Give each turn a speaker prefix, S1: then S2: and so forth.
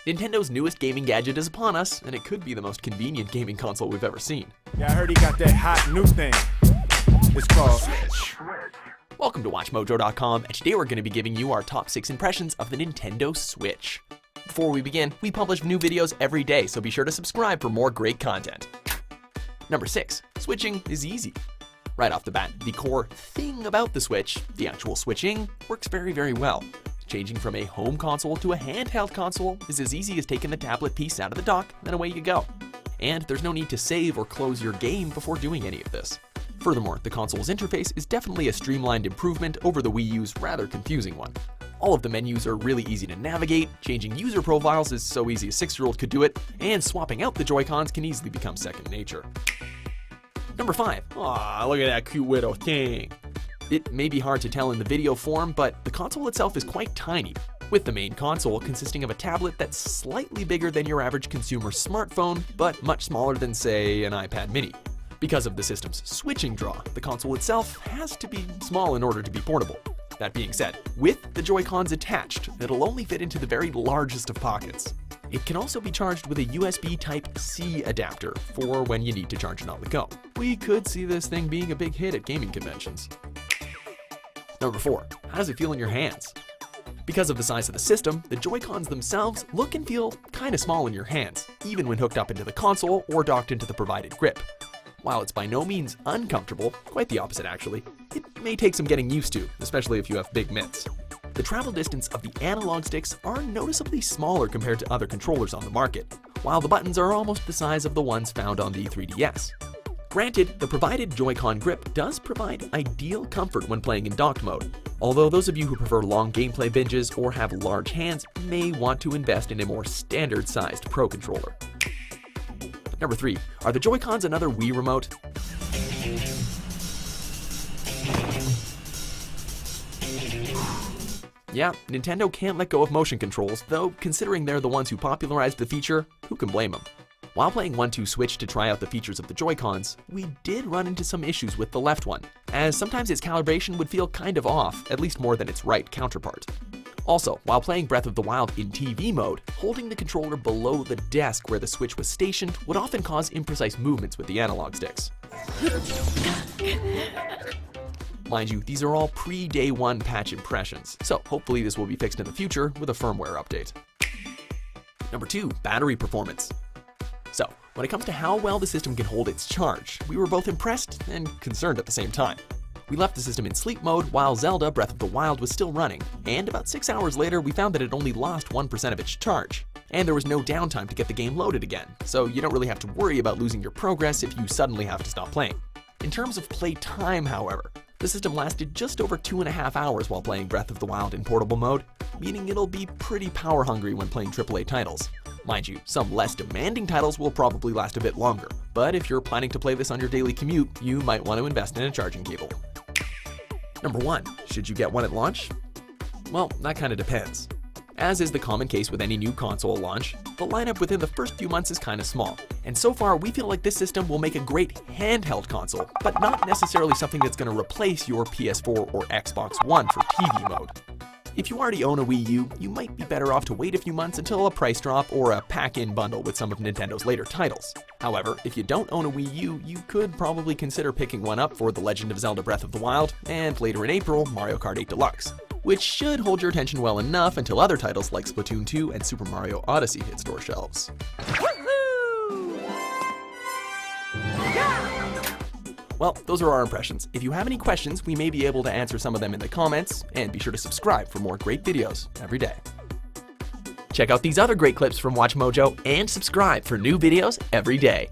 S1: Nintendo's newest gaming gadget is upon us, and it could be the most convenient gaming console we've ever seen.
S2: Yeah, I heard he got that hot new thing. It's called Switch.
S1: Welcome to WatchMojo.com, and today we're going to be giving you our top 6 impressions of the Nintendo Switch. Before we begin, we publish new videos every day, so be sure to subscribe for more great content. Number 6, switching is easy. Right off the bat, the core thing about the Switch, the actual switching, works very well. Changing from a home console to a handheld console is as easy as taking the tablet piece out of the dock, then away you go. And there's no need to save or close your game before doing any of this. Furthermore, the console's interface is definitely a streamlined improvement over the Wii U's rather confusing one. All of the menus are really easy to navigate, changing user profiles is so easy a 6-year-old could do it, and swapping out the Joy-Cons can easily become second nature. Number 5. Aw, look at that cute little thing. It may be hard to tell in the video form, but the console itself is quite tiny, with the main console consisting of a tablet that's slightly bigger than your average consumer smartphone, but much smaller than, say, an iPad mini. Because of the system's switching draw, the console itself has to be small in order to be portable. That being said, with the Joy-Cons attached, it'll only fit into the very largest of pockets. It can also be charged with a USB Type-C adapter for when you need to charge it on the go. We could see this thing being a big hit at gaming conventions. Number 4. How does it feel in your hands? Because of the size of the system, the Joy-Cons themselves look and feel kinda small in your hands, even when hooked up into the console or docked into the provided grip. While it's by no means uncomfortable, quite the opposite actually, it may take some getting used to, especially if you have big mitts. The travel distance of the analog sticks are noticeably smaller compared to other controllers on the market, while the buttons are almost the size of the ones found on the 3DS. Granted, the provided Joy-Con grip does provide ideal comfort when playing in docked mode, although those of you who prefer long gameplay binges or have large hands may want to invest in a more standard-sized Pro Controller. Number 3. Are the Joy-Cons another Wii remote? Yeah, Nintendo can't let go of motion controls, though considering they're the ones who popularized the feature, who can blame them? While playing 1-2 Switch to try out the features of the Joy-Cons, we did run into some issues with the left one, as sometimes its calibration would feel kind of off, at least more than its right counterpart. Also, while playing Breath of the Wild in TV mode, holding the controller below the desk where the Switch was stationed would often cause imprecise movements with the analog sticks. Mind you, these are all pre-day 1 patch impressions, so hopefully this will be fixed in the future with a firmware update. Number 2, battery performance. So, when it comes to how well the system can hold its charge, we were both impressed and concerned at the same time. We left the system in sleep mode while Zelda Breath of the Wild was still running, and about 6 hours later we found that it only lost 1% of its charge. And there was no downtime to get the game loaded again, so you don't really have to worry about losing your progress if you suddenly have to stop playing. In terms of play time, however, the system lasted just over 2.5 hours while playing Breath of the Wild in portable mode, meaning it'll be pretty power hungry when playing AAA titles. Mind you, some less demanding titles will probably last a bit longer, but if you're planning to play this on your daily commute, you might want to invest in a charging cable. Number 1. Should you get one at launch? Well, that kind of depends. As is the common case with any new console launch, the lineup within the first few months is kinda small, and so far we feel like this system will make a great handheld console, but not necessarily something that's gonna replace your PS4 or Xbox One for TV mode. If you already own a Wii U, you might be better off to wait a few months until a price drop or a pack-in bundle with some of Nintendo's later titles. However, if you don't own a Wii U, you could probably consider picking one up for The Legend of Zelda Breath of the Wild, and later in April, Mario Kart 8 Deluxe, which should hold your attention well enough until other titles like Splatoon 2 and Super Mario Odyssey hit store shelves. Well, those are our impressions. If you have any questions, we may be able to answer some of them in the comments, and be sure to subscribe for more great videos every day. Check out these other great clips from WatchMojo and subscribe for new videos every day.